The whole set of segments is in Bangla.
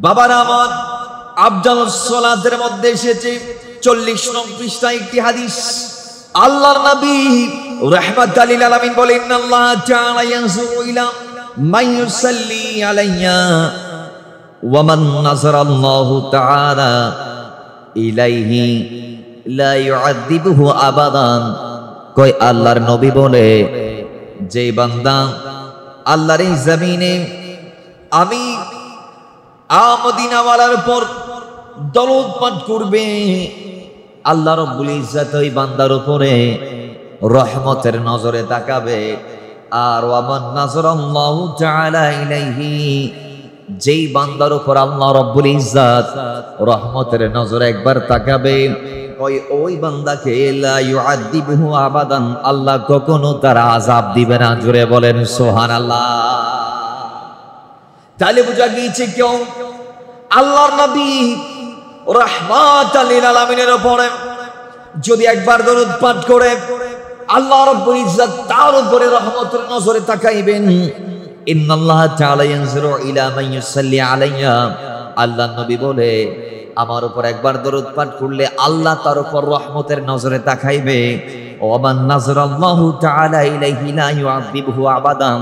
বাবার আমার আফজালুস সালাতের মধ্যে এসেছে 40 নং পৃষ্ঠায় একটি হাদিস। আল্লাহর নবী রাহমাতাল লিল আলামিন বলেন, ইন্নাল্লাহ তাআলা ইয়ানজুরু ইলা মান ইউসাল্লি আলাইয়া ওয়া মান নাযারা আল্লাহু তাআলা ইলাইহি লা ইউআযিবুহু আবাদান। কই আল্লাহর নবী বলে, যে বান্দা আল্লাহর এই জমিনে আমি মদিনাওয়ালার উপর দরুদ পাঠ করবে, আল্লাহ রাব্বুল ইজ্জত ওই বান্দার উপরে রহমতের নজরে তাকাবে। আর ওয়ামান নাযারাল্লাহু তাআলা ইলাইহি, যেই বান্দার উপর আল্লাহ রাব্বুল ইজ্জত রহমতের নজরে একবার তাকাবে, ওই বান্দাকে লা ইউআযিবুহু আবাদান, আল্লাহ কখনো তার আযাব দিবে না। জোরে বলেন সুবহানাল্লাহ। তাহলে বোঝা গিয়েছে কেউ আল্লাহর নবী রাহমাতাল লিল আলামিনের উপরে যদি একবার দরুদ পাঠ করে, আল্লাহ রাব্বুল ইজ্জত তার উপরে রহমতের নজরে তাকাইবেন। ইন্নাল্লাহ তাআলা ইয়ানজুরু ইলা মান ইউসাল্লি আলাইয়া, আল্লাহর নবী বলে, আমার উপর একবার দরুদ পাঠ করলে আল্লাহ তার উপর রহমতের নজরে তাকাইবে। ওয়ামান নাযারাল্লাহু তাআলা ইলাইহি লা ইউআযিবুহু আবাদান,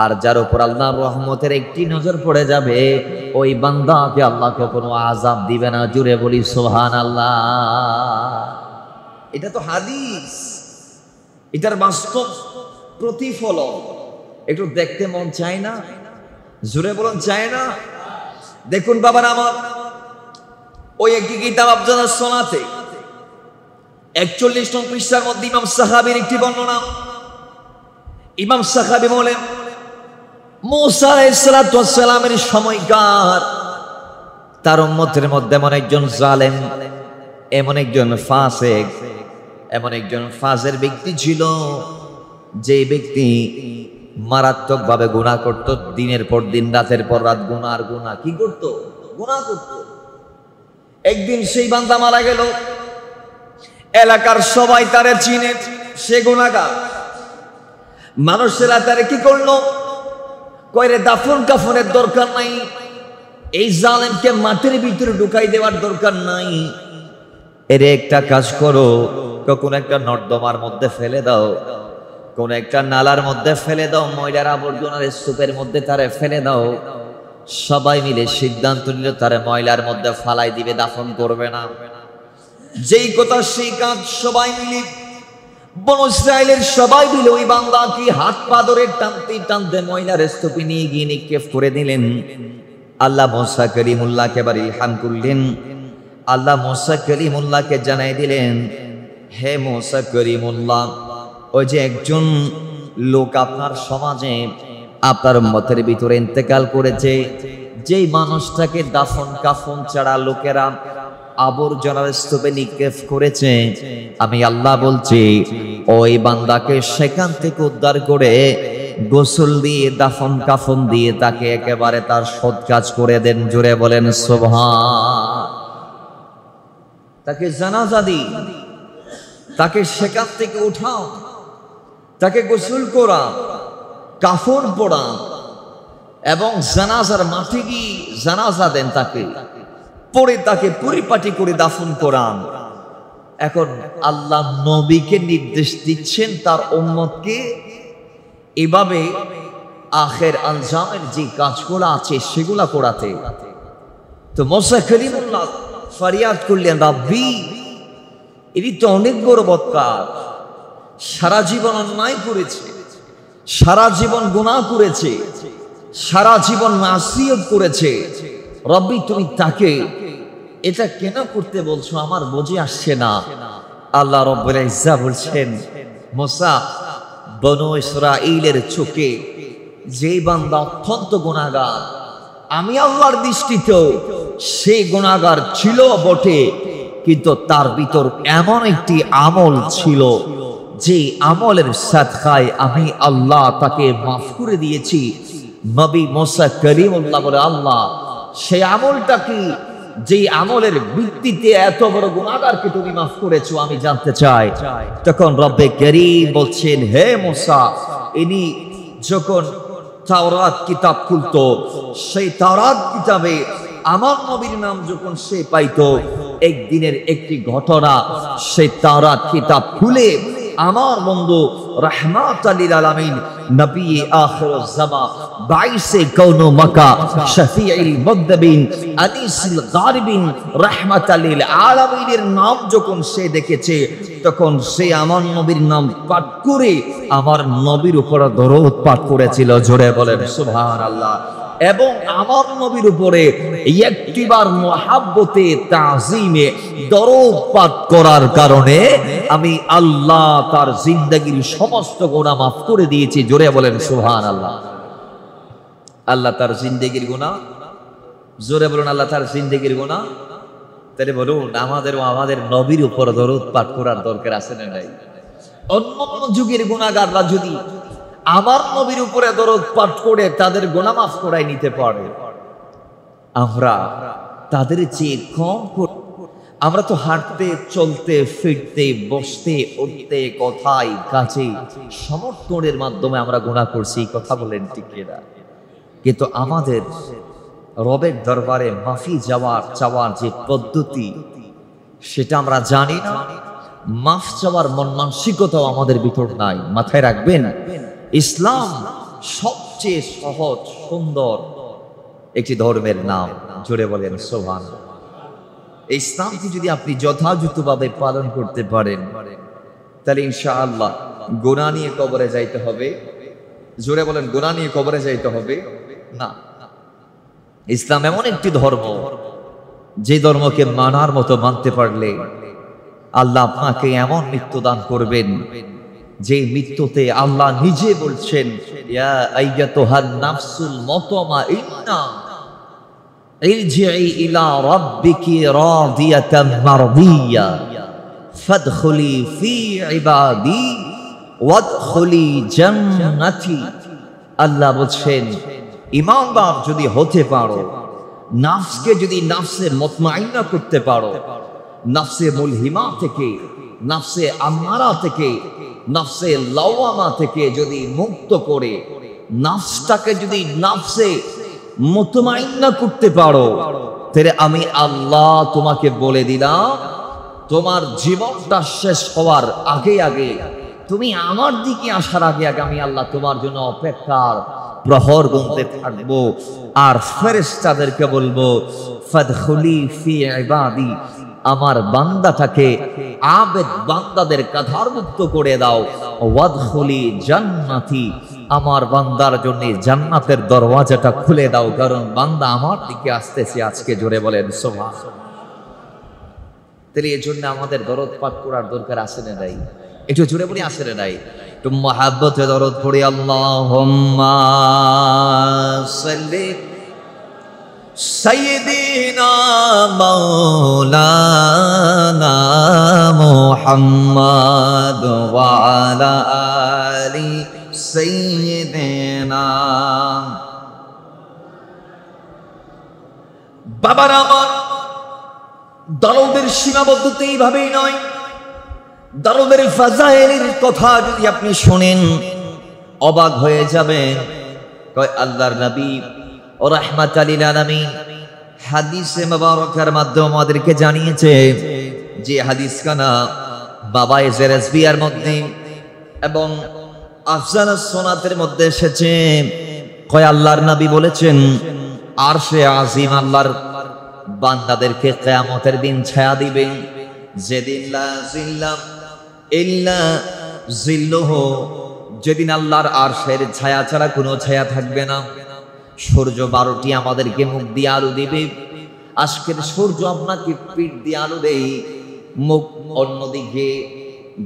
আর যার উপর আল্লাহর রহমতের একটি নজর পড়ে যাবে, ওই বান্দাকে আল্লাহ কখনো আযাব দিবে না। জুড়ে বলি সুবহানাল্লাহ। এটা তো হাদিস, এটার বাস্তব প্রতিফলন একটু দেখতে মন চায় না? জুড়ে বলুন চায় না? দেখুন বাবার আমার, ওই একটি কিতাব আফজালুস সালাতে 41 নং পৃষ্ঠার মধ্যে ইমাম সাহাবীর একটি বর্ণনা। ইমাম সাহাবী বলেন, মুসা আলাইহিস সালাতু ওয়াস সালামের সময়কার তার উম্মতের মধ্যে এমন একজন জালেম, এমন একজন ফাসিক, এমন একজন ফাজের ব্যক্তি ছিল, যে ব্যক্তি মারাত্মকভাবে গুনাহ করত। দিনের পর দিন, রাতের পর রাত গুনাহ আর গুনাহ। কি করত? গুনাহ করত। একদিন সেই বান্দা মারা গেল, এলাকার সবাই তারে চিনে, সে গুনাহগার। মানুষেরা তারে কি করলো? কইরে দাফন কাফনের দরকার নাই, এই জালেমকে মাটির ভিতরে ঢুকাই দেওয়ার দরকার নাই, এর একটা কাজ করো, কোন একটা নর্দমার মধ্যে ফেলে দাও, কোন একটা নালার মধ্যে ফেলে দাও, ময়লার আবর্জনার স্তূপের মধ্যে তারে ফেলে দাও। সবাই মিলে সিদ্ধান্ত নিল তারে ময়লার মধ্যে ফালাই দিবে, দাফন করবে না। যেই কথা সেই কাজ। সবাই মিলে, বনু ইসরাইলের সবাই মিলে ওই বান্দাকে হাত পা ধরে টানতে টানতে ময়লার স্তূপে নিয়ে গিয়ে নিক্ষেপ করে দিলেন। আল্লাহ মুসা কালিমুল্লাহকে এবার ইলহাম করলেন। আল্লাহ মুসা কালিমুল্লাহকে জানাই দিলেন, হে মুসা কালিমুল্লাহ, ওই যে একজন লোক আপনার সমাজে আপনার উম্মতের ভিতরে ইন্তেকাল করেছে, যেই মানুষটাকে দাফন কাফন ছাড়া লোকেরা আবর্জনার স্তূপে নিক্ষেপ করেছে, আমি আল্লাহ বলছি ওই বান্দাকে সেখান থেকে উদ্ধার করে গোসল দিয়ে দাফন কাফন দিয়ে তাকে একেবারে তার সৎ কাজ করে দেন। জোরে বলেন সুবহান। তাকে জানাজা দিন, তাকে সেখান থেকে উঠাও, তাকে গোসল করা, কাফন পড়া এবং জানাজার মাঠে গিয়ে জানাজা দেন, তাকে পরে তাকে পরিপাটি করে দাফন করান। এখন আল্লাহ নবীকে নির্দেশ দিচ্ছেন তার উম্মতকে এভাবে আখের আঞ্জামের যে কাজগুলো আছে সেগুলা করাতে। তো মুসা কালিমুল্লাহ ফরিয়াদ করলেন, রাব্বি, এটি তো অনেক বড় বদকার, সারা জীবন অন্যায় করেছে, সারা জীবন গুনাহ করেছে, সারা জীবন মাসিয়ত করেছে, রব্বি তুমি তাকে এটা কেন করতে বলছো, আমার বুঝে আসছে না। আল্লাহ রাব্বুল ইজ্জত বলছেন, মুসা, বনু ইসরাঈলের চোখে যেই বান্দা অত্যন্ত গুনাহগার, আমি আল্লাহর দৃষ্টিতেও সেই গুনাহগার ছিল বটে, কিন্তু তার ভিতর এমন একটি আমল ছিল, যে আমলের সাদকায় আমি আল্লাহ তাকে মাফ করে দিয়েছি। নবী মুসা কালিমুল্লাহ বলে, আল্লাহ সেই আমলটা কি, যে আমলের ভিত্তিতে এত বড় গুনাহগারকে তুমি মাফ করেছো, আমি জানতে চাই। তখন রব্বে কারীম বলছেন, হে মুসা, ইনি যখন তাওরাত কিতাব খুলতো, সেই তাওরাত কিতাবে আমার নবীর নাম যখন সে পাইতো, একদিনের একটি ঘটনা, সে তাওরাত কিতাব খুলে আমার বন্ধু রাহমাতাল লিল আলামিন নবী আখিরুজ জামান বাইসে কওনো মাকা শফিউল মুযনিবিন আনিসুল গারিবিন রাহমাতাল লিল আলামিনের নাম যখন সে দেখেছে, তখন সে আমার নবীর নাম পাঠ করে আমার নবীর উপর দরুদ পাঠ করেছিল। জোরে বলেন সুবহানাল্লাহ। এবং আমার নবীর উপরে একটিবার মুহাব্বতে তাজিমে দরুদ পাঠ করার কারণে আমি আল্লাহ তার জিন্দেগীর সমস্ত গুনাহ মাফ করে দিয়েছি। জোরে বলেন সুবহানাল্লাহ। আল্লাহ তার জিন্দেগীর গুনাহ, জোরে বলুন আল্লাহ তার জিন্দেগীর গুনাহ। তাহলে বলুন আমাদের নবীর উপর দরুদ পাঠ করার দরকার আছে না নাই? অন্য যুগের গুনাহগাররা যদি আমার নবীর উপরে দরুদ পাঠ করে তাদের গুনাহ মাফ করাই নিতে পারে, আমরা তাদের চেয়ে কম। আমরা তো হাঁটতে, চলতে, ফিরতে, বসতে, উঠতে, কথায় কাজে সমর্থনের মাধ্যমে আমরা গুনাহ করছি, কথা বলেন ঠিক কিনা? কিন্তু আমাদের রবের দরবারে মাফি চাওয়ার যে পদ্ধতি, সেটা আমরা জানি না। মাফ চাওয়ার মন মানসিকতাও আমাদের ভিতর নাই। মাথায় রাখবেন, ইসলাম সবচেয়ে সহজ সুন্দর একটি ধর্মের নাম। জোরে বলেন সুবহানাল্লাহ। এই ইসলামকে যদি আপনি যথাযথভাবে পালন করতে পারেন, তাহলে ইনশাআল্লাহ গুনাহ নিয়ে কবরে যাইতে হবে? জোরে বলেন, গুনাহ নিয়ে কবরে যাইতে হবে না। ইসলাম এমন একটি ধর্ম, যে ধর্মকে মানার মতো মানতে পারলে আল্লাহ আপনাকে এমন মৃত্যু দান করবেন, যে মৃত্যুতে আল্লাহ নিজে বলছেন, ইয়া আইয়াতুহান নাফসুল মুতমাইন্না ইরজিই ইলা রাব্বিকি রাদিয়াতাম মারদিয়া ফাদখুলি ফি ইবাদি ওয়াদখুলি জান্নাতি। আল্লাহ বলছেন, ঈমানদার যদি হতে পারো, নাফসকে যদি নাফসে মুতমাইন্না করতে পারো, নাফসে মুলহিমা থেকে, নাফসে আম্মারা থেকে, নাফসে লাওয়ামা থেকে যদি মুক্ত করে নাফসটাকে যদি নাফসে মুতমাইন্না করতে পারো, তাহলে আমি আল্লাহ তোমাকে বলে দিলাম, তোমার জীবনটা শেষ হওয়ার আগে আগে, তুমি আমার দিকে আসার আগে আগে আমি আল্লাহ তোমার জন্য অপেক্ষার প্রহর গুনতে থাকবো। আর ফেরেশতাদেরকে বলবো, ফাদখুলি ফি ইবাদি, আমার বান্দাটাকে, আবেদ বান্দাদের কাঁধারমুক্ত করে দাও। ওয়াদখুলি জান্নাতি, আমার বান্দার জন্য জান্নাতের দরওয়াজাটা খুলে দাও, কারণ বান্দা আমার দিকে আসতেছে আজকে। জোরে বলেন সুবহানাল্লাহ। তাহলে এই জন্য আমাদের দরদ পাঠ করার দরকার আছে না নাই? একটু জোরে বলি, আছে না নাই? একটু মহাব্বতে দরদ পড়ি। আল্লাহুম্মা সাল্লি সাইয়্যিদিনা মাওলানা মুহাম্মদ ওয়া আলা আলি সাইয়্যিদিনা। বাবার আমার, দরদের সীমাবদ্ধতা এইভাবেই নয়। দরদের ফাজাইলের কথা যদি আপনি শোনেন, অবাক হয়ে যাবেন। কয় আল্লাহর নবী ও রাহমাতাল লিল আলামিন হাদিসে মুবারকার মাধ্যমে আমাদেরকে জানিয়েছে, যে হাদিস কানা বাবায়ে জেরেসবিয়ার মধ্যে এবং আফজালুস সুনাতের মধ্যে এসেছে। কয় আল্লাহর নবী বলেছেন, আরশে আজিম আল্লাহর বান্দাদেরকে কিয়ামতের দিন ছায়া দিবেন, যেদিন লা জিল্লা ইল্লা জিল্লুহু, যেদিন আল্লাহর আরশের ছায়া ছাড়া কোনো ছায়া থাকবে না। সূর্য 12টি আমাদেরকে মুখ দিয়ে আলো দিবে। আজকের সূর্য আপনাকে পিঠ দিয়ে আলো দেয়, মুখ অন্যদিকে।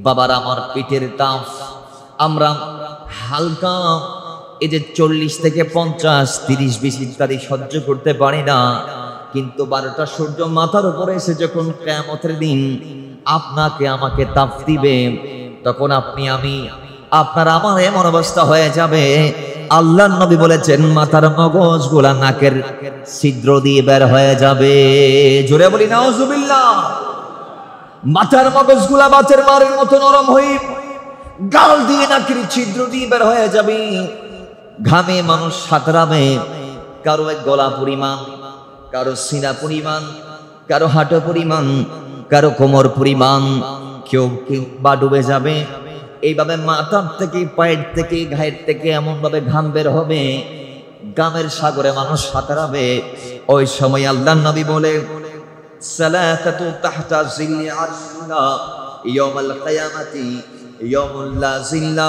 বাবার আমার, পিঠের তাপ আমরা হালকা, এই যে 40 থেকে 50, 30, 20 ইত্যাদি সহ্য করতে পারি না, কিন্তু 12টা সূর্য মাথার উপরে এসে যখন কিয়ামতের দিন আপনাকে আমাকে তাপ দিবে, তখন আপনি আমি আপনার আমার এমন অবস্থা হয়ে যাবে। আল্লাহর নবী বলেছেন, মাথার মগজগুলা নাকের ছিদ্র দিয়ে বের হয়ে যাবে। জোরে বলি নাউজুবিল্লাহ। মাথার মগজগুলা বাতের মারের মতো নরম হয়ে গাল দিয়ে নাকের ছিদ্র দিয়ে বের হয়ে যাবে। ঘামে মানুষ সাঁতরাবে, কারো এক গলা পরিমাণ কারো সিনা পরিমাণ, কারো হাঁটু পরিমাণ, কারো কোমর পরিমাণ, কেউ বা ডুবে যাবে। এইভাবে মাথার থেকে, পায়ের থেকে, ঘায়ের থেকে এমন ভাবে ঘাম বের হবে, গামের সাগরে মানুষ সাঁতরাবে। ওই সময় আল্লাহর নবী বলে, সালাতাতু তাহতা জিল্লি আরশিল্লাহ ইয়াউমাল কিয়ামাতি ইয়াউমুল লা জিল্লা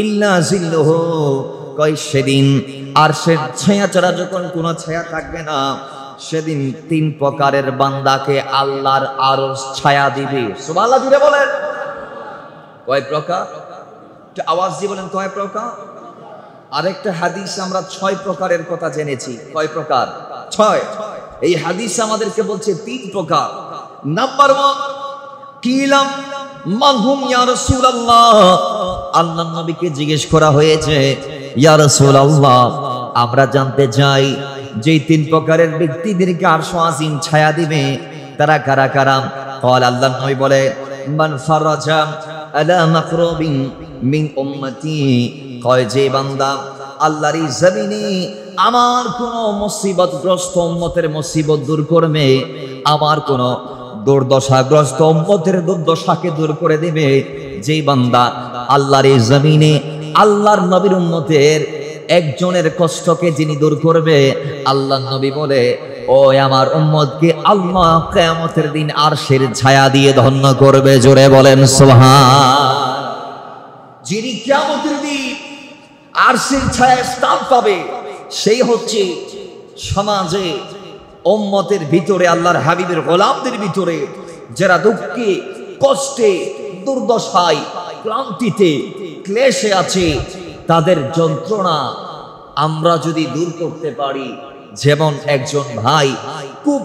ইল্লা জিল্লুহু। কয় সেদিন আরশের ছায়া ছাড়া যখন কোনো ছায়া থাকবে না, সেদিন 3 প্রকারের বান্দাকে আল্লাহর আরশ ছায়া দিবে। সুবহানাল্লাহ জুড়ে বলেন। কয় প্রকার? একটু আওয়াজ দিয়ে বলেন, কয় প্রকার? আরেকটা হাদিস আমরা 6 প্রকারের কথা জেনেছি। কয় প্রকার? 6। এই হাদিস আমাদেরকে বলছে 3 প্রকার। নাম্বার 1, কিলাম মান হুম ইয়া রাসূলুল্লাহ। আল্লাহর নবীকে জিজ্ঞেস করা হয়েছে, ইয়া রাসূলুল্লাহ, আমরা জানতে চাই যে 3 প্রকারের ব্যক্তিদেরকে আরশ আজিম ছায়া দিবে তারা কারা কারা? قال আল্লাহর নবী বলে, মান ফারাজা আলা মাকরুবিন মিন উম্মতি। কয় যে বান্দা আল্লাহর এই জমিনে আমার কোন মুসিবতগ্রস্ত উম্মতের মুসিবত দূর করবে, আমার কোন দুর্দশাগ্রস্ত উম্মতের দুর্দশাকে দূর করে দেবে, যে বান্দা আল্লাহর এই জমিনে আল্লাহর নবীর উম্মতের একজনের কষ্টকে যিনি দূর করবে, আল্লাহর নবী বলে, ও আমার উম্মতকে আল্লাহ কিয়ামতের দিন আরশের ছায়া দিয়ে ধন্য করবে। জোরে বলেন সুবহান। যিনি কিয়ামতের দিন আরশের ছায়ায় স্থান পাবে, সেই হচ্ছে সমাজে উম্মতের ভিতরে, আল্লাহর হাবিবের গোলামদের ভিতরে যারা দুঃখে, কষ্টে, দুর্দশায়, ক্লান্তিতে, ক্লেশে আছে, তাদের যন্ত্রণা আমরা যদি দূর করতে পারি। যেমন একজন ভাই খুব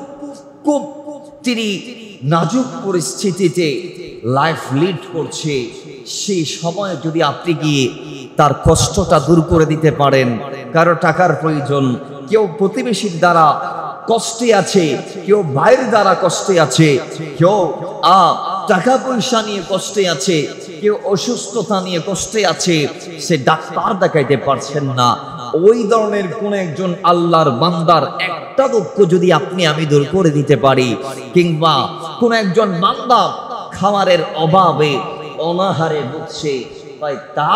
খুব তিনি নাজুক পরিস্থিতিতে লাইফ লিড করছে, সেই সময় যদি আপনি গিয়ে তার কষ্টটা দূর করে দিতে পারেন। কারো টাকার প্রয়োজন, কেউ প্রতিবেশীর দ্বারা কষ্টে আছে, কেউ ভাইয়ের দ্বারা কষ্টে আছে, কেউ টাকা পয়সা নিয়ে কষ্টে আছে, কেউ অসুস্থতা নিয়ে কষ্টে আছে, সে ডাক্তার দেখাইতে পারছেন না। ওই ধরনের কোন একজন আল্লাহর বান্দার একটা দুঃখ যদি আপনি আমি দূর করে দিতে পারি, কিংবা কোন একজন বান্দা খাবারের অভাবে অনাহারে ভুগছে, তাই তা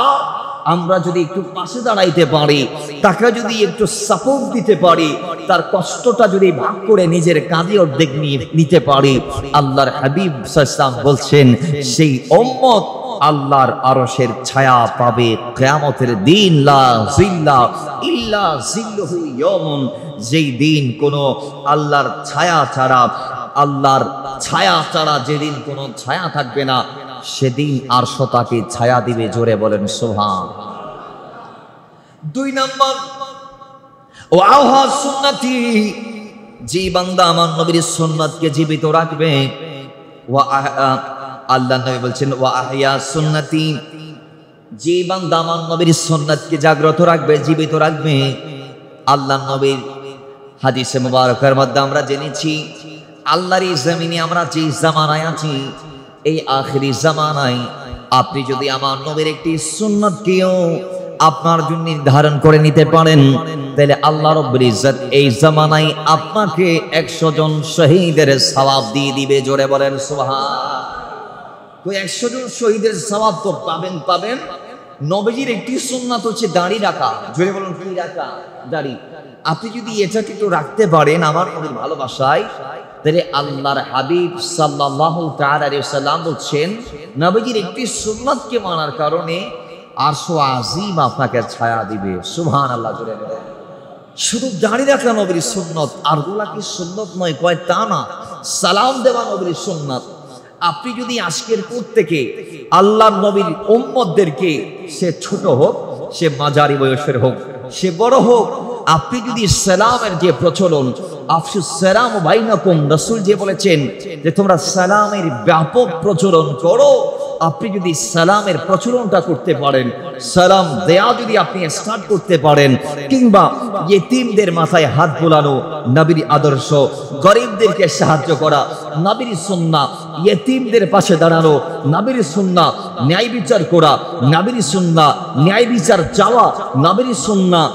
আমরা যদি একটু পাশে দাঁড়াইতে পারি, তাকে যদি একটু সাপোর্ট দিতে পারি, তার কষ্টটা যদি ভাগ করে নিজের কাঁধে অর্ধেক নিতে পারি, আল্লাহর হাবিব সাল্লাল্লাহু আলাইহি ওয়াসাল্লাম বলছেন সেই উম্মত আল্লাহর আরশের ছায়া পাবে কিয়ামতের দিন। লা জিল্লা ইল্লা জিল্লুহু ইয়াউমুন, যেই দিন কোনো আল্লাহর ছায়া ছাড়া, আল্লাহর ছায়া ছাড়া যেদিন কোনো ছায়া থাকবে না, সেদিন আরশ তাকে ছায়া দিবে। জোরে বলেন সুবহান। 2 নাম্বার, ওয়াহা সুন্নতি, যে বান্দা আমার নবীর সুন্নাতকে জীবিত রাখবে। আল্লাহ নবী বলছেন, ওয়া আহইয়া সুন্নতি, যে বান্দা আমার নবীর সুন্নাতকে জাগ্রত রাখবে, জীবিত রাখবে। আল্লাহ নবীর হাদিসে মুবারকের মধ্যে আমরা জেনেছি, আল্লাহর এই জমিনে আমরা যে জামানায় আছি, এই আখিরি জামানায় আপনি যদি আমার নবীর একটি সুন্নাতকেও আপনার জন্য নির্ধারণ করে নিতে পারেন, তাহলে আল্লাহ রাব্বুল ইজ্জত এই জামানায় আপনাকে 100 জন শহীদের সওয়াব দিয়ে দিবে। জোরে বলেন সুবহান। তো 100 জন শহীদের সওয়াব তো পাবেন। নবীজির একটি সুন্নাত হচ্ছে দাড়ি রাখা। জোরে বলেন, কি রাখা? দাড়ি। আপনি যদি এটাকে একটু রাখতে পারেন আমার নবীর ভালোবাসায়, তাহলে আল্লাহর হাবিব সাল্লাল্লাহু তাআলা আলাইহি ওয়াসাল্লাম বলছেন, নবীজির একটি সুন্নাতকে মানার কারণে আরশ আজিম আপনাকে ছায়া দিবে। সুবহানাল্লাহ। জোরে বলেন। শুধু দাড়ি রাখা নবীর সুন্নাত, আর গুলা কি সুন্নাত নয়? কয় তা না, সালাম দেওয়া নবীর সুন্নাত। আপনি যদি আজকের পর থেকে আল্লাহর নবীর উম্মতদেরকে, সে ছোট হোক, সে মাঝারি বয়সের হোক, সে বড় হোক, আপনি যদি সালামের যে প্রচলন, আফসুস সালাম বাইনাকুম, রাসূল যে বলেছেন যে তোমরা সালামের ব্যাপক প্রচলন করো, আপনি যদি সালামের প্রচলনটা করতে পারেন, সালাম দেয়া যদি আপনি স্টার্ট করতে পারেন, কিংবা ইতিমদের মাথায় হাত বোলানো নবীর আদর্শ, গরিবদেরকে সাহায্য করা নবীর সুন্নাহ, ইতিমদের পাশে দাঁড়ানো নবীর সুন্নাহ, ন্যায় বিচার করা নবীর সুন্নাহ, ন্যায় বিচার চাওয়া নবীর সুন্নাহ,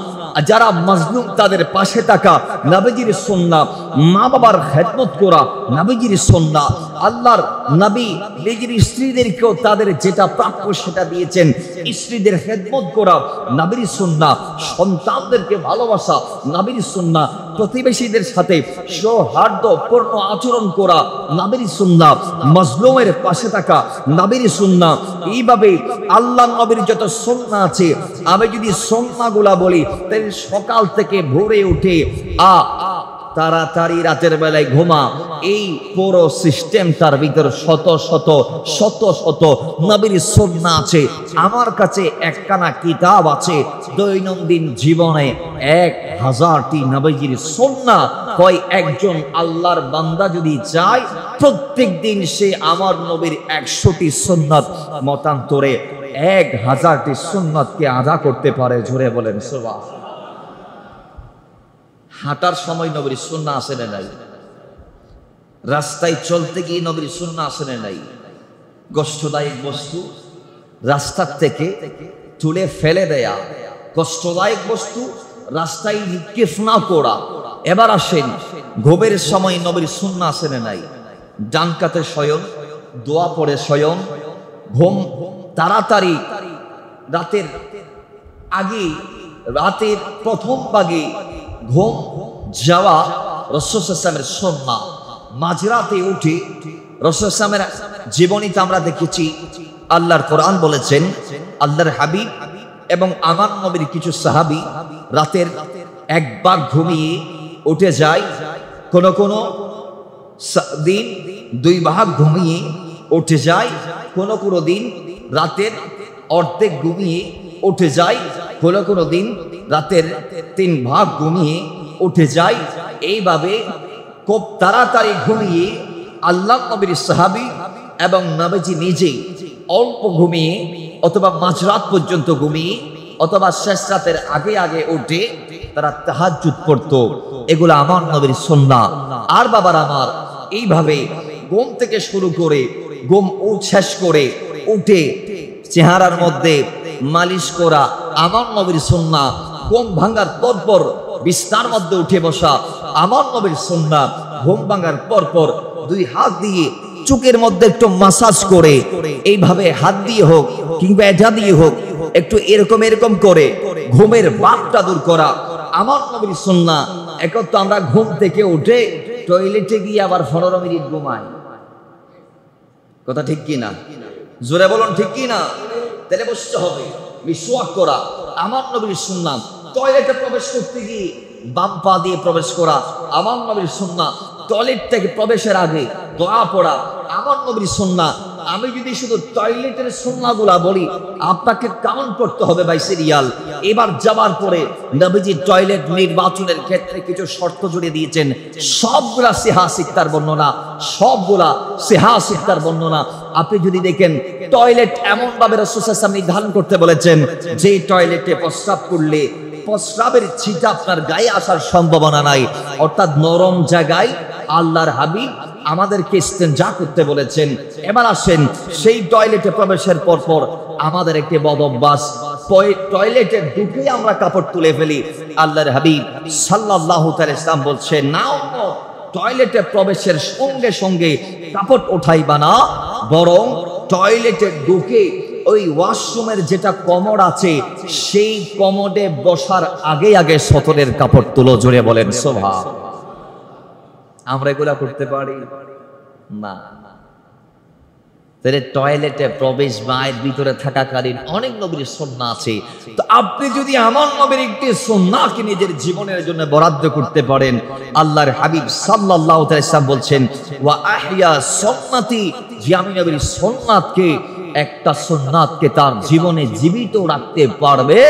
যারা মাজলুম তাদের পাশে থাকা, নবীজির সুন্নাহ, মা বাবার খেদমত করা, নবীজির সুন্নাহ। আল্লাহর নবী নিজের স্ত্রীদেরকেও তাদের যেটা প্রাপ্য সেটা দিয়েছেন, স্ত্রীদের খেদমত করা, নবীর সুন্নাহ। সন্তানদেরকে ভালোবাসা, নবীর সুন্নাহ। প্রতিবেশীদের সাথে সৌহার্দ্যপূর্ণ আচরণ করা, নবীর সুন্নাহ। মাজলুমের পাশে থাকা, নবীর সুন্নাহ। এইভাবে আল্লাহ নবীর যত সুন্নাহ আছে, আমি যদি সুন্নাহগুলা বলি, তাহলে সকাল থেকে ভোরে উঠে তাড়াতাড়ি রাতের বেলায় ঘুমা, এই পুরো সিস্টেমটার ভিতর শত শত শত শত নবীর সুন্নাহ আছে। আমার কাছে একখানা কিতাব আছে, দৈনন্দিন জীবনে 1000টি নবীজির সুন্নাহ। কয় একজন আল্লাহর বান্দা যদি চায়, প্রত্যেক দিন সে আমার নবীর 100টি সুন্নাত মতান্তরে 1000টি সুন্নাতকে আদা করতে পারে। জোরে বলেন সুবহানাল্লাহ। হাঁটার সময় নবীর সুন্নাহ আছে না নাই? রাস্তায় চলতে গিয়ে নবীর সুন্নাহ আছে না নাই? কষ্টদায়ক বস্তু রাস্তার থেকে তুলে ফেলে দেয়া, কষ্টদায়ক বস্তু রাস্তায় নিক্ষেপ না করা। এবার আসেন, ঘুমের সময় নবীর সুন্নাহ আছে না নাই? ডান কাতে শয়ন, দোয়া পড়ে শয়ন, ঘুম তাড়াতাড়ি রাতের আগে, রাতের প্রথম ভাগে ঘুম যাওয়া রাসূল সাল্লাল্লাহু আলাইহি ওয়াসাল্লামের সুন্নাহ। মাঝরাতে উঠে রাসূল সাল্লাল্লাহু আলাইহি ওয়াসাল্লামের জীবনীতে আমরা দেখেছি, আল্লাহর কোরআন বলেছেন, আল্লাহর হাবিব এবং আমার নবীর কিছু সাহাবী রাতের এক ভাগ ঘুমিয়ে উঠে যায়, কোন কোন দিন 2 ভাগ ঘুমিয়ে উঠে যায়, কোন কোন দিন রাতের অর্ধেক ঘুমিয়ে উঠে যায়, কোন কোন দিন রাতের 3 ভাগ ঘুমিয়ে উঠে যায়। এইভাবে খুব তাড়াতাড়ি ঘুমিয়ে আল্লাহ নবীর সাহাবী এবং নবীজি নিজে অল্প ঘুমিয়ে অথবা মাঝরাত পর্যন্ত ঘুমিয়ে অথবা শেষ রাতের আগে আগে উঠে তারা তাহাজ্জুদ পড়তো। এগুলো আমার নবীর সুন্নাহ। আর বাবার আমার, এইভাবে ঘুম থেকে শুরু করে ঘুম শেষ করে উঠে চেহারার মধ্যে মালিশ করা আমার নবীর সুন্নাহ। ঘুম ভাঙার পরপর বিছানার মধ্যে উঠে বসা আমার নবীর সুন্নাহ। ঘুম ভাঙার পরপর 2 হাত দিয়ে চোখের মধ্যে একটু মাসাজ করে, এইভাবে হাত দিয়ে হোক কিংবা এটা দিয়ে হোক, একটু এরকম এরকম করে ঘুমের ভাবটা দূর করা আমার নবীর সুন্নাহ। এখন তো আমরা ঘুম থেকে উঠে টয়লেটে গিয়ে আবার 15 মিনিট ঘুমাই। কথা ঠিক কি না? জোরে বলুন ঠিক কি না? তাহলে বসতে হবে, মিসওয়াক করা আমার নবীর সুন্নাহ। টয়লেটে প্রবেশ করতে গিয়ে বাম পা দিয়ে প্রবেশ করা আমার নবীর সুন্নাহ। টয়লেট থেকে প্রবেশের আগে দোয়া পড়া আমার নবীর সুন্নাহ। আমি যদি শুধু টয়লেটের সুন্নাহগুলা বলি, আপনাকে কাউন্ট করতে হবে ভাই সিরিয়াল। এবার যাবার পরে নবীজি টয়লেট নির্বাচনের ক্ষেত্রে কিছু শর্ত জুড়ে দিয়েছেন। সবগুলা সিহাসিকতার বর্ণনা, সবগুলা সিহাসিকতার বর্ণনা। আপনি যদি দেখেন, টয়লেট এমন ভাবে রাসূল সাল্লাল্লাহু আলাইহি ওয়াসাল্লাম নির্ধারণ করতে বলেছেন যে টয়লেটে প্রস্রাব করলে প্রস্রাবের ছিটা আপনার গায়ে আসার সম্ভাবনা নাই। অর্থাৎ নরম জায়গায় আল্লাহর হাবিব আমাদেরকে ইস্তেনজা করতে বলেছেন। এবার আসেন, সেই টয়লেটে প্রবেশের পর আমাদের একটি বদ অভ্যাস, টয়লেটে ঢুকেই আমরা কাপড় তুলে ফেলি। আল্লাহর হাবিব সাল্লাল্লাহু আলাইহি ওয়াসাল্লাম বলছেন, না, টয়লেটে প্রবেশের সঙ্গে সঙ্গে কাপড় ওঠাইবা না, বরং টয়লেটে ঢুকে ওই ওয়াশরুমের যেটা কমোড আছে সেই কমোডে বসার আগে আগে সতরের কাপড় তুলো। জোরে বলেন সুবহানাল্লাহ। আমরা এগুলা করতে পারি না। তাহলে টয়লেটে প্রবেশ বা এর ভিতরে থাকাকালীন অনেক নবীর সুন্নাহ আছে। তো আপনি যদি আমার নবীর একটি সুন্নাহকে নিজের জীবনের জন্য বরাদ্দ করতে পারেন, আল্লাহর হাবিব সাল্লাল্লাহু আলাইহি ওয়াসাল্লাম বলছেন, ওয়া আহইয়া সুন্নতি, যে আমি নবীর সুন্নাতকে, একটা সুন্নাতকে তার জীবনে জীবিত রাখতে পারবে,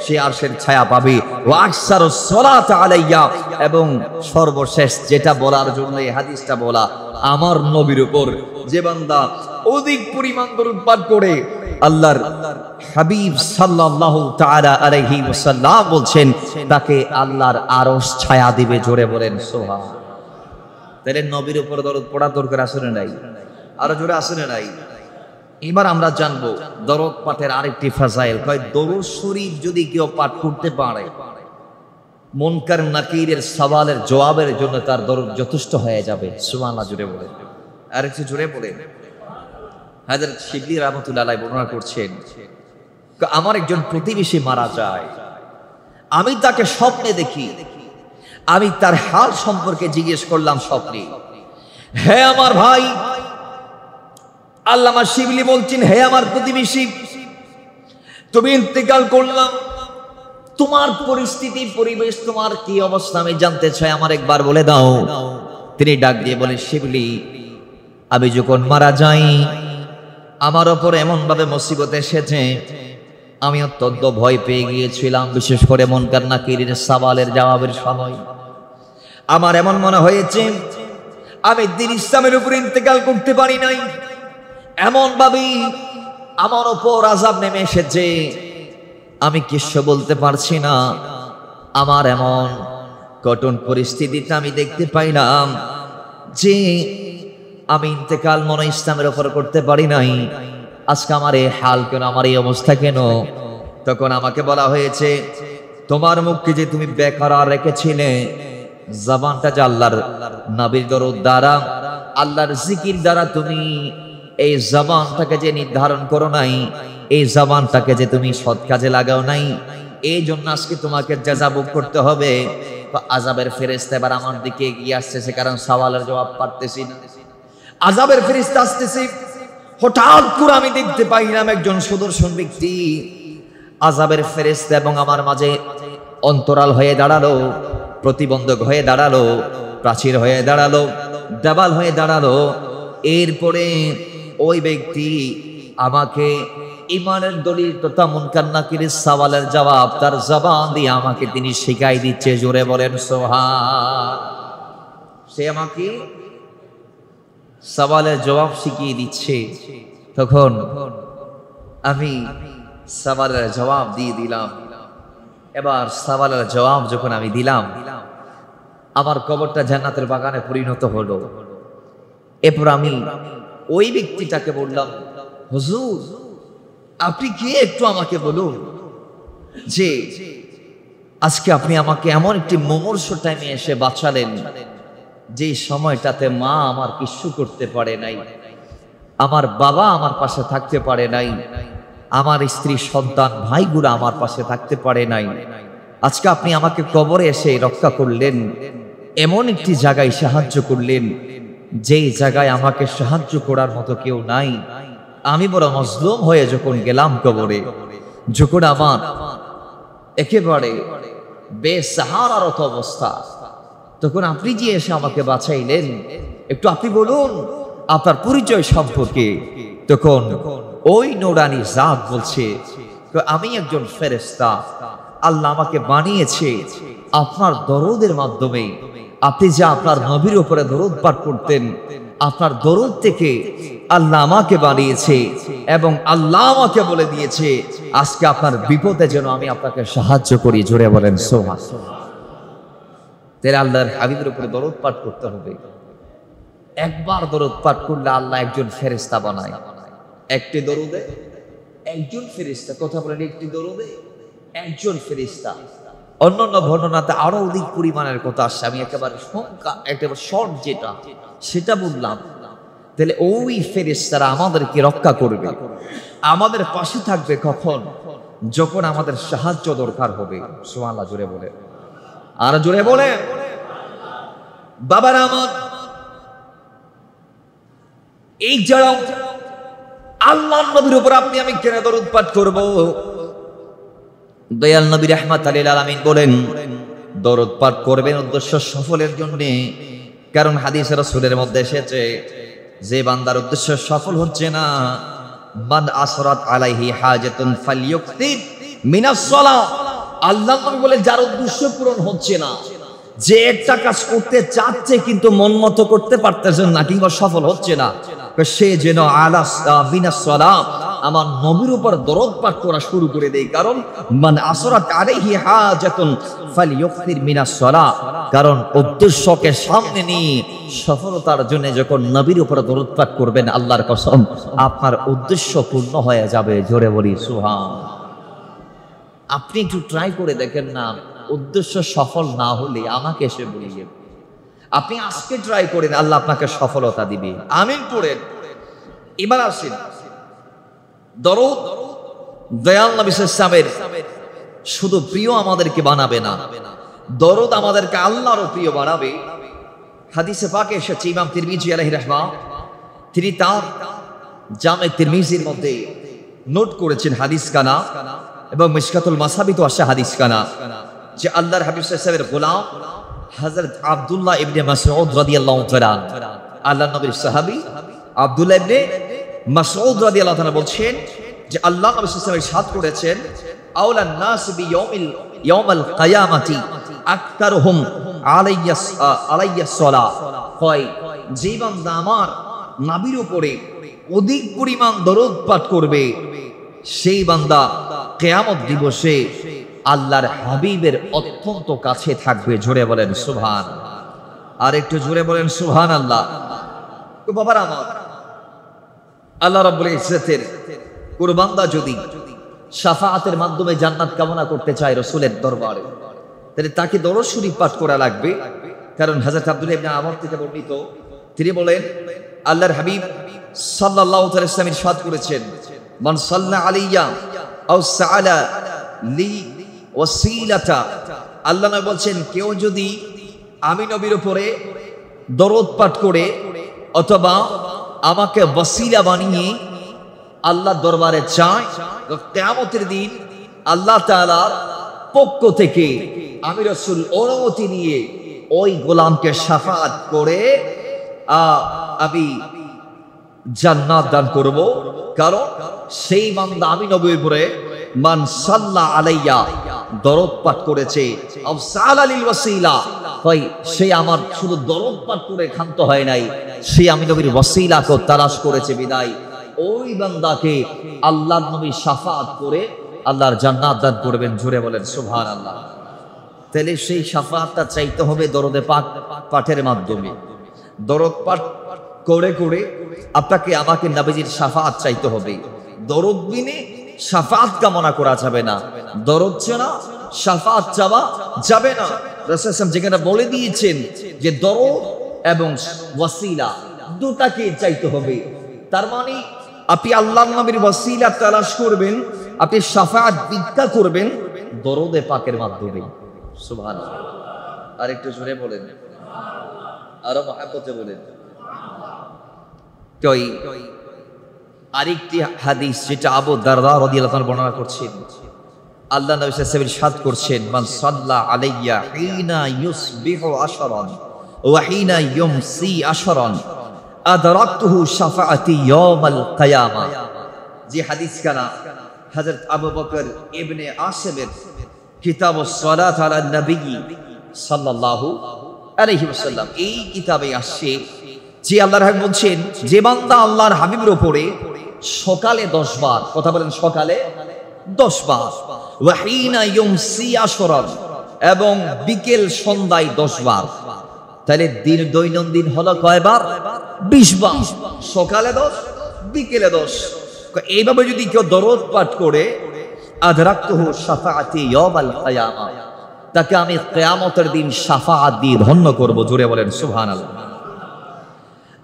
সে আরশের ছায়া পাবে। ওয়া আকসারুস সালাত আলাইয়া, এবং সর্বশেষ যেটা বলার জন্য এই হাদিসটা বলা, আমার নবীর উপর যে বান্দা অধিক পরিমাণ দরুদ পাঠ করে, আল্লাহর হাবিব সাল্লাল্লাহু তাআলা আলাইহি ওয়াসাল্লাম বলছেন তাকে আল্লাহর আরশ ছায়া দিবে। জোরে বলেন সুবহানাল্লাহ। তাহলে নবীর উপর দরুদ পড়া দরকার আছে না নাই? আরো জোরে আছে না নাই? এবার আমরা জানবো দরুদ পাঠের আরেকটি ফাজাইল। কয় দরুদ শরীফ যদি কেউ পাঠ করতে পারে, মুনকার নাকিরের সওয়ালের জবাবের জন্য তার দরদ যথেষ্ট হয়ে যাবে। সুবহানাল্লাহ জুড়ে বলে, আর একটু জুড়ে বলে। হযরত শিবলি রাহমাতুল্লাহ আলাইহি বর্ণনা করছেন, আমার একজন প্রতিবেশী মারা যায়, আমি তাকে স্বপ্নে দেখি, আমি তার হাল সম্পর্কে জিজ্ঞেস করলাম স্বপ্নে, হে আমার ভাই, আল্লামা শিবলি বলছেন, হে আমার প্রতিবেশী, তুমি ইন্তেকাল করলাম, তোমার পরিস্থিতি পরিবেশ তোমার কি অবস্থা আমি জানতে চাই, আমার একবার বলে দাও। তিনি ডাক দিয়ে বলে, শিবলি, আমি যখন মারা যাই আমার ওপর এমন ভাবে মুসিবত এসেছে, আমি অত্যন্ত ভয় পেয়ে গিয়েছিলাম, বিশেষ করে মুনকার নাকিরের সওয়ালের জবাবের সময় আমার এমন মনে হয়েছে আমি দ্বীন ইসলামের উপর ইন্তেকাল করতে পারি নাই, এমন ভাবে আমার ওপর আযাব নেমে এসেছে, আমি কিছু বলতে পারছি না। আমার এমন কঠিন পরিস্থিতিতে আমি দেখতে পাইলাম যে আমি ইন্তেকাল মনে ইসলামের উপর করতে পারি নাই, আজকে আমার এই হাল কেন, আমার এই অবস্থা কেন? তখন আমাকে বলা হয়েছে, তোমার মুখকে যে তুমি বেকরার রেখেছিলে, জবানটা যে আল্লাহর নবীর দরুদ দ্বারা, আল্লাহর জিকির দ্বারা তুমি এই জবানটাকে যে নির্ধারণ করো নাই, এই জবানটাকে যে তুমি সৎ কাজে লাগাও নাই, এই জন্য আজকে তোমাকে যাজা ভোগ করতে হবে। আযাবের ফেরেশতা এবার আমার দিকে এগিয়ে আসতেছে, কারণ সওয়ালের জবাব পারতেছি না। আযাবের ফেরেশতা আসতেছে, হঠাৎ করে আমি দেখতে পাইলাম একজন সুদর্শন ব্যক্তি আযাবের ফেরেশতা এবং আমার মাঝে অন্তরাল হয়ে দাঁড়ালো, প্রতিবন্ধক হয়ে দাঁড়ালো, প্রাচীর হয়ে দাঁড়ালো, দেওয়াল হয়ে দাঁড়ালো। এরপরে ওই ব্যক্তি আমাকে ইমানের দলিল তথা মুনকার নাকিরের সওয়ালের জবাব তার জবান দিয়ে আমাকে তিনি শিখাই দিচ্ছে। জোরে বলেন সুবহান। সে আমাকে সওয়ালের জবাব শিখিয়ে দিচ্ছে। তখন আমি সওয়ালের জবাব দিয়ে দিলাম। এবার সওয়ালের জবাব যখন আমি দিলাম, আমার কবরটা জান্নাতের বাগানে পরিণত হলো। এরপর আমি ওই ব্যক্তিটাকে বললাম, হুজুর আপনি কি একটু আমাকে বলুন যে আজকে আপনি আমাকে এমন একটি মুমূর্ষ টাইমে এসে বাঁচালেন, যে সময়টাতে মা আমার কিছু করতে পারে নাই, আমার বাবা আমার পাশে থাকতে পারে নাই, আমার স্ত্রী সন্তান ভাইগুলো আমার পাশে থাকতে পারে নাই। আজকে আপনি আমাকে কবরে এসে রক্ষা করলেন, এমন একটি জায়গায় সাহায্য করলেন যেই জায়গায় আমাকে সাহায্য করার মতো কেউ নাই। আমি বড় মজলুম হয়ে যখন গেলাম কবরে, যখন আমার একেবারে বেসাহারারত অবস্থা, তখন আপনি যে এসে আমাকে বাঁচাইলেন, একটু আপনি বলুন আপনার পরিচয় সম্পর্কে। তখন ওই নূরানী জাত বলছে, আমি একজন ফেরেশতা, আল্লাহ আমাকে বানিয়েছে আপনার দরুদের মাধ্যমে। আপনি যে আপনার নবীর উপরে দরুদ পাঠ করতেন, আপনার দরুদ থেকে আল্লাহ আমাকে বানিয়েছে এবং আল্লাহ আমাকে বলে দিয়েছে আজকে আপনার বিপদে যেন আমি আপনাকে সাহায্য করি। জোরে বলেন সুবহান। তাহলে আল্লাহর হাবিবের উপরে দরুদ পাঠ করতে হবে। একবার দরুদ পাঠ করলে আল্লাহ একজন ফেরেশতা বানায়। একটি দরুদে একজন ফেরেশতা, কথা বলেন, একটি দরুদে একজন ফেরেশতা। অন্যান্য বর্ণনাতে আরো অধিক পরিমাণের কথা আসছে, আমি একেবারে সংখ্যা একেবারে শর্ট যেটা সেটা বললাম। তাহলে ওই ফেরেশতারা আমাদেরকে রক্ষা করবে, আমাদের পাশে থাকবে কখন? যখন আমাদের সাহায্য দরকার হবে। সুবহানাল্লাহ জোরে বলে, আর জোরে বলে। বাবারা আমার, এই যারা আল্লাহর নবীর উপর আপনি আমি কেন দরুদ পাঠ করব? দয়াল নবী রাহমাতুল লিল আলামিন বলেন, দরুদ পাঠ করবেন উদ্দেশ্য সফলের জন্য। কারণ হাদিসে রাসূলের মধ্যে এসেছে, যে বান্দার উদ্দেশ্য সফল হচ্ছে না, মান আসরাত আলাইহি হাজাতুন ফালইউকতিব মিনাস সালাহ। আল্লাহর নবী বলে, যার উদ্দেশ্য পূরণ হচ্ছে না, যে একটা কাজ করতে চাচ্ছে কিন্তু মন মতো করতে পারতেছে না কিংবা সফল হচ্ছে না, সে যেন মিনাস সালাহ আমার নবীর উপর দরুদ পাঠ করা শুরু করে দেয়। কারণ মান আসরাত আলাইহি হাজাতুন ফালইউকতির মিনাস সালাহ, কারণ উদ্দেশ্যকে সামনে নিয়ে সফলতার জন্য যখন নবীর উপর দরুদ পাঠ করবেন, আল্লাহর কসম আপনার উদ্দেশ্য পূর্ণ হয়ে যাবে। জোরে বলি সুবহান। আপনি একটু ট্রাই করে দেখেন না, উদ্দেশ্য সফল না হলে আমাকে এসে বলিয়ে, আপনি আজকে ট্রাই করেন, আল্লাহ আপনাকে সফলতা দিবে। আমিন পড়েন। এবার আসেন, দরুদ দয়াল নবী সাল্লাল্লাহু আলাইহি ওয়াসাল্লামের শুধু প্রিয় আমাদেরকে বানাবে না, দরুদ আমাদেরকে আল্লাহরও প্রিয় বানাবে। হাদিসে পাকে এসেছে, ইমাম তিরমিজি আলাইহির রাহমাহ তিনি তার জামে তিরমিজির মধ্যে নোট করেছেন হাদিস কানা, এবং মিশকাতুল মাসাবিতে আসে হাদিস কানা, যে আল্লাহর হাবিব সাল্লাল্লাহু আলাইহি ওয়াসাল্লামের গোলাম হযরত আব্দুল্লাহ ইবনে মাসউদ রাদিয়াল্লাহু তাআলা, আল্লাহর নবীর সাহাবী আব্দুল্লাহ ইবনে মাসউদ রাদিয়াল্লাহু তাআলা বলছেন যে আল্লাহ নবী সাল্লাল্লাহু আলাইহি ওয়াসাল্লাম ইরশাদ করেছেন, আওলান নাস ইয়াউমাল কিয়ামাতি আকতারুহুম আলাইয়া সালাহ, হয় যে বান্দা আমার নবীর উপরে অধিক পরিমাণ দরুদ পাঠ করবে সেই বান্দা কিয়ামত দিবসে আল্লাহর হাবিবের অত্যন্ত কাছে থাকবে। জোরে বলেন সুবহানাল্লাহ। আর একটু জোরে বলেন সুবহানাল্লাহ। তো বাবারা আমার, আল্লাহ রাব্বুল ইজ্জতের কোন বান্দা যদি শাফাআতের মাধ্যমে জান্নাত কামনা করতে চায় রাসূলের দরবারে, তাহলে তাকে দরুদ শরীফ পাঠ করা লাগবে। কারণ হযরত আব্দুল্লাহ ইবনে আমর থেকে বর্ণিত, তিনি বলেন আল্লাহর হাবিব সাল্লাল্লাহু আলাইহি ওয়াসাল্লাম ইরশাদ করেছেন, মান সাল্লা আলাইয়া আও সাআলা লি ওয়াসিলাতা, আল্লাহ নবী বলছেন কেউ যদি আমি নবীর উপরে দরুদ পাঠ করে অথবা আমাকে ওয়াসিলা বানিয়ে আল্লাহ দরবারে চায়, কিয়ামতের দিন আল্লাহ তাআলার পক্ষ থেকে আমি রাসূল অনুমতি নিয়ে ওই গোলামকে শাফাআত করে আমি জান্নাত দান করব। কারণ সেই বান্দা আমি নবীর উপরে মান সাল্লা আলাইয়া দরুদ পাঠ করেছে, আও সাআলা লিল ওয়াসিলা, হয় সে আমার শুধু দরুদ পাঠ করে ক্ষান্ত হয় নাই, সে আমি নবীর ওয়াসিলাকে তালাশ করেছে, বিদায় ওই বান্দাকে আল্লাহর নবী শাফাআত করে আল্লাহর জান্নাত দান করবেন। জোরে বলেন সুবহানাল্লাহ। তাহলে সেই শাফাআতটা চাইতে হবে দরুদে পাক পাঠের মাধ্যমে। দরুদ পাঠ করে করে আপনাকে আমাকে নবীজির শাফাআত চাইতে হবে। দরুদ বিনে শাফাআত কামনা করা যাবে না, দরুদ ছাড়া শাফাআত চাওয়া যাবে না। রাসূল সাল্লাল্লাহু আলাইহি ওয়াসাল্লাম যেখানে বলে দিয়েছেন যে দরুদ এবং ওয়াসিলা দুটাকে চাইতে হবে, তার মানে আপনি আল্লাহর নবীর ওয়াসিলা তালাশ করবেন, আপনি শাফাআত ভিক্ষা করবেন দরুদে পাকের মাধ্যমে। সুবহানাল্লাহ। আর একটু জোরে বলেন, আরো মহব্বতে বলেন। তো আরেকটি হাদিস যেটা আবু দারদা রাদিয়াল্লাহু আনহু বর্ণনা করছেন, আল্লাহ নবী সাল্লাল্লাহু আলাইহি ওয়াসাল্লাম ইরশাদ করছেন, মান সাল্লা আলাইয়া হিনা ইউসবিহু আশরান ওয়া হিনা ইউমসি আশরান আদরাকতুহু শাফাআতি ইয়াউমাল কিয়ামা। যে হাদিস কানা হযরত আবু বকর ইবনে আসিমের কিতাবুস সালাত আলা নবী সাল্লাল্লাহু আলাইহি ওয়াসাল্লাম, এই কিতাবে আসছে যে আল্লাহর হাবিব বলছেন, যে বান্দা আল্লাহর হাবিবের উপরে সকালে 10 বার, কথা বলেন সকালে 10 বার, ওয়া হিনা ইউমসি আশরান, এবং বিকেল সন্ধ্যায় 10 বার, তাহলে দিন দৈনন্দিন হলো কয়বার? 20 বার। সকালে 10, বিকেলে 10। এইভাবে যদি কেউ দরুদ পাঠ করে আদরাকতুহু শাফাআতি ইয়াউমাল কিয়ামা, তাকে আমি কিয়ামতের দিন শাফাআত দিয়ে ধন্য করব। জোরে বলেন সুবহানাল্লাহ।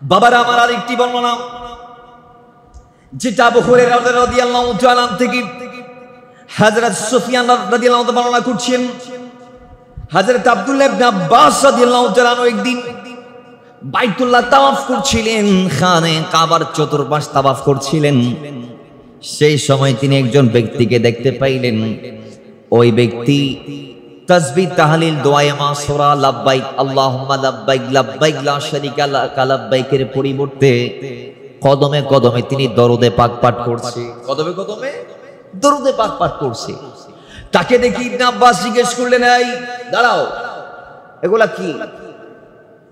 বাবারা আমার আরেকটি বর্ণনা যেটা আবু হুরায়রা রাদিয়াল্লাহু তাআলা থেকে হযরত সুফিয়ান রাদিয়াল্লাহু তাআলা বর্ণনা করছেন, হযরত আব্দুল্লাহ ইবনে আব্বাস রাদিয়াল্লাহু তাআলা একদিন বাইতুল্লাহ তাওয়াফ করছিলেন, খানে কাবার চতুর্পাশ তাওয়াফ করছিলেন। সেই সময় তিনি একজন ব্যক্তিকে দেখতে পাইলেন। ওই ব্যক্তি তাসবিহ তাহলিল দোয়ায়ে মাসুরা লাব্বাইক আল্লাহুম্মা লাব্বাইক লাব্বাইক লা শারীকা লাকা লাব্বাইকের পরিবর্তে কদমে কদমে তিনি দরুদে পাক পাঠ করছে। কদমে কদমে দরুদে পাক পাঠ করছে। তাকে দেখি ইবনে আব্বাস জিজ্ঞেস করলেন, এই দাঁড়াও, এগুলা কি?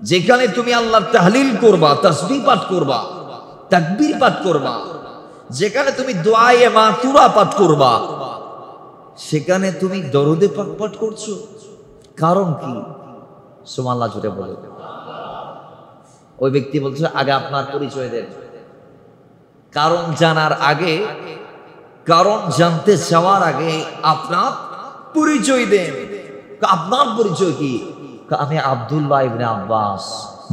যেখানে তুমি আল্লাহর তাহলিল করবা, তাসবিহ পাঠ করবা, তাকবীর পাঠ করবা, যেখানে তুমি দোয়ায়ে মাসুরা পাঠ করবা, সেখানে তুমি দরুদে পাক পাঠ করছো, কারণ কি? সুবহানাল্লাহ জোরে বলে। ওই ব্যক্তি বলছে, আগে আপনার পরিচয় দেন। কারণ জানার আগে, কারণ জানতে চাওয়ার আগে আপনার পরিচয় দেন। আপনার পরিচয় কি? আমি আব্দুল্লাহ ইবনে আব্বাস।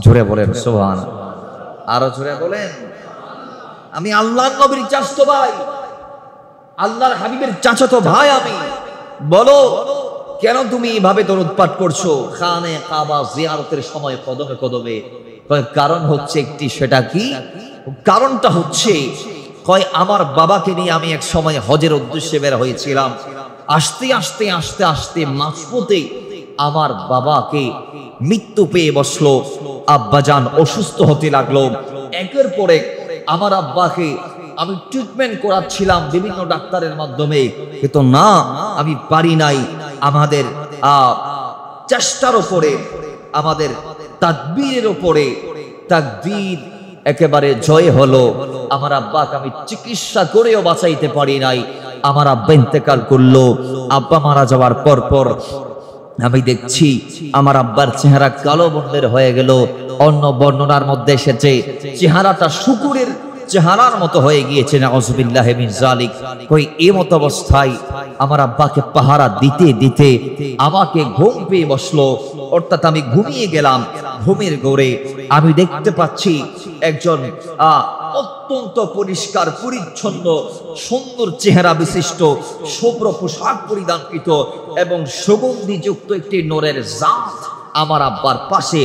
জোরে বলেন সুবহানাল্লাহ। আরো জোরে বলেন। আমি আল্লাহর নবীর চাচাতো ভাই, আল্লাহর হাবিবের চাচাতো ভাই আমি। বলো কেন তুমি এইভাবে দরুদ পাঠ করছো খানে কাবা জিয়ারতের সময় কদমে কদমে? কারণ হচ্ছে একটি, সেটা কি? কারণটা হচ্ছে কয় আমার বাবাকে নিয়ে আমি এক সময় হজের উদ্দেশ্যে বের হয়েছিলাম। আস্তে আস্তে আস্তে আস্তে মাঝপথে আমার বাবাকে মৃত্যু পেয়ে বসলো। আব্বাজান অসুস্থ হতে লাগলো। একের পর এক আমার আব্বাকে আমি ট্রিটমেন্ট করাচ্ছিলাম বিভিন্ন ডাক্তারের মাধ্যমে, কিন্তু না, আমি পারি নাই। আমাদের চেষ্টার উপরে, আমাদের তাকবীরের উপরে তাকবীর একেবারে জয় হলো। আমার আব্বাকে আমি চিকিৎসা করেও বাঁচাইতে পারি নাই। আমার আব্বা ইন্তেকাল করলো। আব্বা মারা যাওয়ার পর আমি দেখছি আমার আব্বার চেহারা কালো বর্ণের হয়ে গেল। অন্য বর্ণনার মধ্যে এসেছে চেহারাটা শুকুরের চেহারার মতো হয়ে গিয়েছে। নাউযুবিল্লাহি মিন যালিক। কই এই মত অবস্থায় আমার আব্বাকে পাহারা দিতে দিতে আমাকে ঘুম পেয়ে বসলো, অর্থাৎ আমি ঘুমিয়ে গেলাম। ঘুমের ঘোরে আমি দেখতে পাচ্ছি একজন অত্যন্ত পরিষ্কার পরিচ্ছন্ন সুন্দর চেহারা বিশিষ্ট শুভ্র পোশাক পরিধানকৃত এবং সুগন্ধিযুক্ত একটি নূরের জাত আমার আব্বার পাশে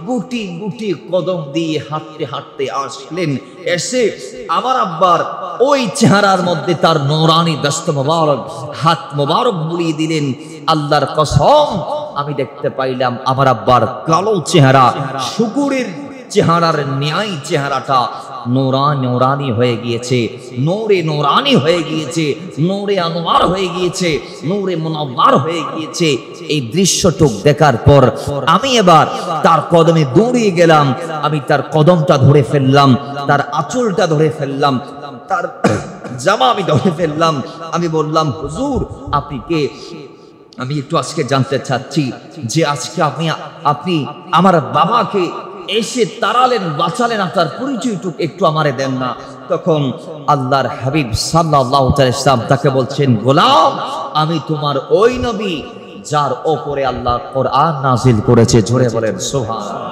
গুটি গুটি কদম দিয়ে হাঁটতে হাঁটতে আসলেন। এসে আমার আব্বার ওই চেহারার মধ্যে তার নূরানি দস্ত মোবারক, হাত মোবারক বুলিয়ে দিলেন। আল্লাহর কসম, আমি দেখতে পাইলাম আমার আব্বার কালো চেহারা শুকুরের চেহারার ন্যায় চেহারাটা নূরানি হয়ে গিয়েছে, নূরে নূরানি হয়ে গিয়েছে, নূরে আনোয়ার হয়ে গিয়েছে, নূরে মুনাওয়ার হয়ে গিয়েছে। এই দৃশ্যটুক দেখার পর আমি এবার তার কদমে দৌড়িয়ে গেলাম। আমি তার কদমটা ধরে ফেললাম, তার আঁচলটা ধরে ফেললাম, তার জামা আমি ধরে ফেললাম। আমি বললাম, হুজুর আপনি কে? আমি একটু আজকে জানতে চাচ্ছি যে আজকে আপনি আমার বাবাকে এসে তাড়ালেন, বাঁচালেন, আপনার পরিচয়টুকু একটু আমারে দেন না। তখন আল্লাহর হাবিব সাল্লাল্লাহু আলাইহি ওয়াসাল্লাম তাকে বলছেন, গোলাম আমি তোমার ওই নবী যার ওপরে আল্লাহ কোরআন নাযিল করেছে। জোরে বলেন সুবহানাল্লাহ।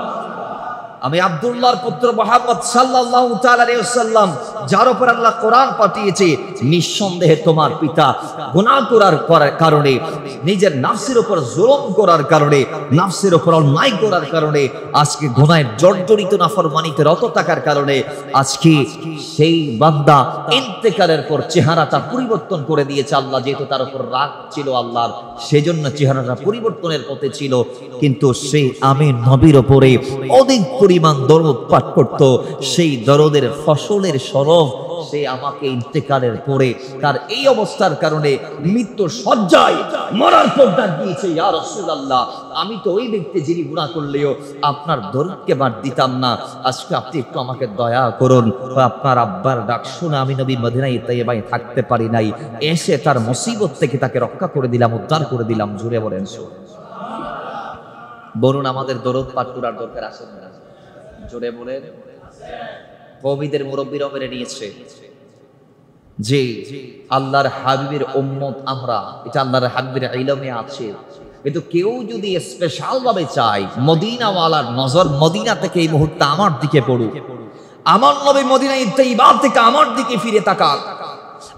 আমি আব্দুল্লাহর পুত্র মুহাম্মদ সাল্লাল্লাহু তাআলা আলাইহি ওয়াসাল্লাম যার উপর আল্লাহ কোরআন পাঠিয়েছে। নিঃসন্দেহে তোমার পিতা গুনাহ করার কারণে, নিজের নফসের উপর জুলুম করার কারণে, নফসের উপর অন্যায় করার কারণে, আজকে গুনাহে জর্জরিত নাফরমানিতে রত থাকার কারণে আজকে সেই বান্দা ইন্তেকালের পর চেহারাটা পরিবর্তন করে দিয়েছে আল্লাহ। যেহেতু তার উপর রাগ ছিল আল্লাহর, সেজন্য চেহারাটা পরিবর্তনের পথে ছিল। কিন্তু সেই আমি নবীর উপরে অধিক পরিমাণ দরদ পাঠ করত। সেই দরদের ফসলের সরব সে আমাকে ইন্তেকালের পরে তার এই অবস্থার কারণে মৃত্যু সজ্জায় মরার পর ডাক দিয়েছে, ইয়া রাসূলুল্লাহ আমি তো ওই ব্যক্তি যিনি গুনাহ করলেও আপনার দরদকে বাদ দিতাম না। আজকে আপনি একটু আমাকে দয়া করুন। আপনার আব্বার ডাক শুনে আমি নবী মদিনায় তাইয়্যিবায় থাকতে পারি নাই, এসে তার মুসিবত থেকে তাকে রক্ষা করে দিলাম, উদ্ধার করে দিলাম। জুড়ে বলেন বলুন, আমাদের দরদ পাঠ করার দরকার আছে না? জোরে বলেন। কওমীদের মুরব্বীরা মেনে নিয়েছে যে আল্লাহর হাবিবের উম্মত আমরা, এটা আল্লাহর হাবিবের ইলমে আছে। কিন্তু কেউ যদি স্পেশাল ভাবে চায় মদিনাওয়ালার নজর মদিনা থেকে এই মুহূর্তে আমার দিকে পড়ুক, আমার নবী মদিনায় তাইয়্যিবা থেকে আমার দিকে ফিরে তাকাক,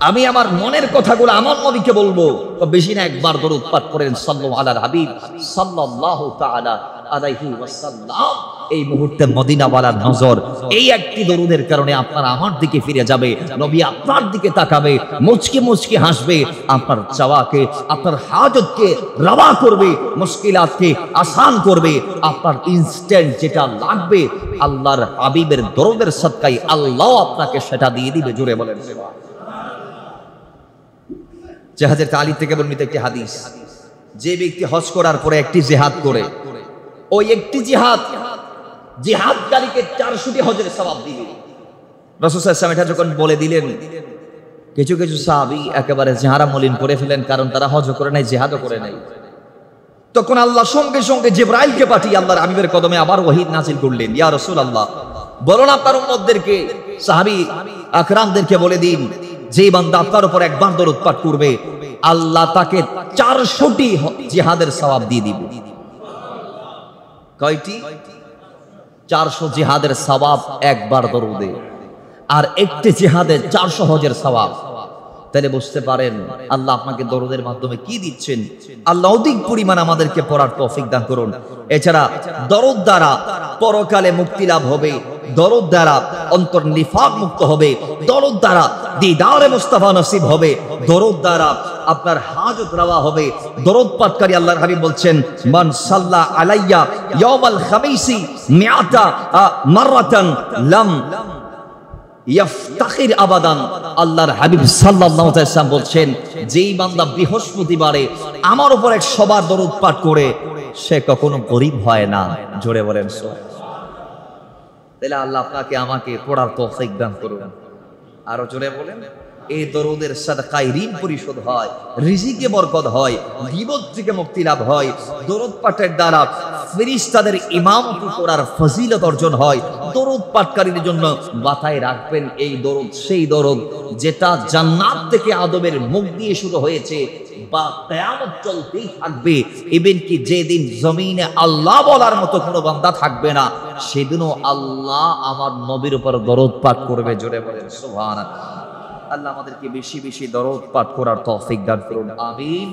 আমি আমার মনের কথাগুলো আমার নবীকে বলবো, তো বেশি না একবার দরুদ পাঠ করেন সাল্লাল্লাহু আলাল হাবিব সাল্লাল্লাহু তাআলা আলাইহি ওয়াসাল্লাম। এই মুহূর্তে মদিনাওয়ালার নজর এই একটি দরুদের কারণে আপনার আমার দিকে ফিরে যাবে। নবী আপনার দিকে তাকাবে, মুচকি মুচকি হাসবে, আপনার চাওয়াকে, আপনার হাজতকে রওয়া করবে, মুশকিলাতকে আসান করবে। আপনার ইনস্ট্যান্ট যেটা লাগবে আল্লাহর হাবিবের দরুদের সদকায় আল্লাহ আপনাকে সেটা দিয়ে দিবে। জোরে বলেন সুবহানাল্লাহ। জাহাজের তালিব থেকে বর্ণিত একটি হাদিস, যে ব্যক্তি হজ করার পরে একটি জিহাদ করে, ওই একটি জিহাদকারীকে 400টি হজের সওয়াব দিবে। রাসূল সাল্লাল্লাহু আলাইহি ওয়াসাল্লাম এটা যখন বলে দিলেন, কিছু কিছু সাহাবী একেবারে চেহারা মলিন করে ফেলেন, কারণ তারা হজ করে নাই, জিহাদও করে নাই। তখন আল্লাহ সঙ্গে সঙ্গে জিবরাইলকে পাঠিয়ে আল্লাহর হাবিবের কদমে আবার ওহী নাযিল করলেন, ইয়া রাসূলুল্লাহ বলুন আপনার উম্মতদেরকে, সাহাবী আকরামদেরকে বলে দিন, যে বান্দা আপনার উপর একবার দরুদ পাঠ করবে আল্লাহ তাকে 400টি জিহাদের সওয়াব দিয়ে দিব। কয়টি? 400 জিহাদের সওয়াব একবার দরুদে, আর একটি জিহাদে 400 হজের সওয়াব। তাহলে বুঝতে পারেন আল্লাহ আপনাকে দরুদের মাধ্যমে কি দিচ্ছেন। আল্লাহ অধিক পরিমাণ আমাদেরকে পড়ার তৌফিক দান করুন। এছাড়া দরুদ দ্বারা পরকালে মুক্তি লাভ হবে, দরুদ দ্বারা অন্তর নিফাক মুক্ত হবে, দরুদ দ্বারা দিদারে মুস্তাফা নসিব হবে, দরুদ দ্বারা আপনার হাজত রওয়া হবে। দরুদ পাঠকারী আল্লাহর হাবিব বলছেন, মান সাল্লা আলাইয়া ইয়াউমাল খামিসি মিআতা মাররাতান লাম ইয়াফতাখির আবাদান। আল্লাহর হাবিব সাল্লাল্লাহু আলাইহি ওয়াসাল্লাম বলছেন, যেই বান্দা বৃহস্পতিবারে আমার উপর 100 বার দরুদ পাঠ করে সে কখনো গরীব হয় না। জোরে বলেন সুবহানাল্লাহ। তাহলে আল্লাহ আপনাকে আমাকে পড়ার তৌফিক দান করুন। আরো জোরে বলেন। এই দরুদের সাদকায় ঋণ পরিশোধ হয়, রিজিকে বরকত হয়, গীবত থেকে মুক্তি লাভ হয়। দরুদ পাঠের দ্বারা ফেরেশতাদের ইমামতি করার ফজিলত অর্জন হয়। দরুদ পাঠকারীর জন্য মাথায় রাখবেন, এই দরুদ সেই দরুদ যেটা জান্নাত থেকে আদমের মুখ দিয়ে শুরু হয়েছে বা কিয়ামত চলতেই থাকবে। ইভেন কি যেদিন জমিনে আল্লাহ বলার মতো কোনো বান্দা থাকবে না, সেদিনও আল্লাহ আমার নবীর উপর দরুদ পাঠ করবে। জোরে বলেন সুবহানাল্লাহ। আল্লাহ আমাদেরকে বেশি বেশি দরুদ পাঠ করার তৌফিক দান করুন। আমিন।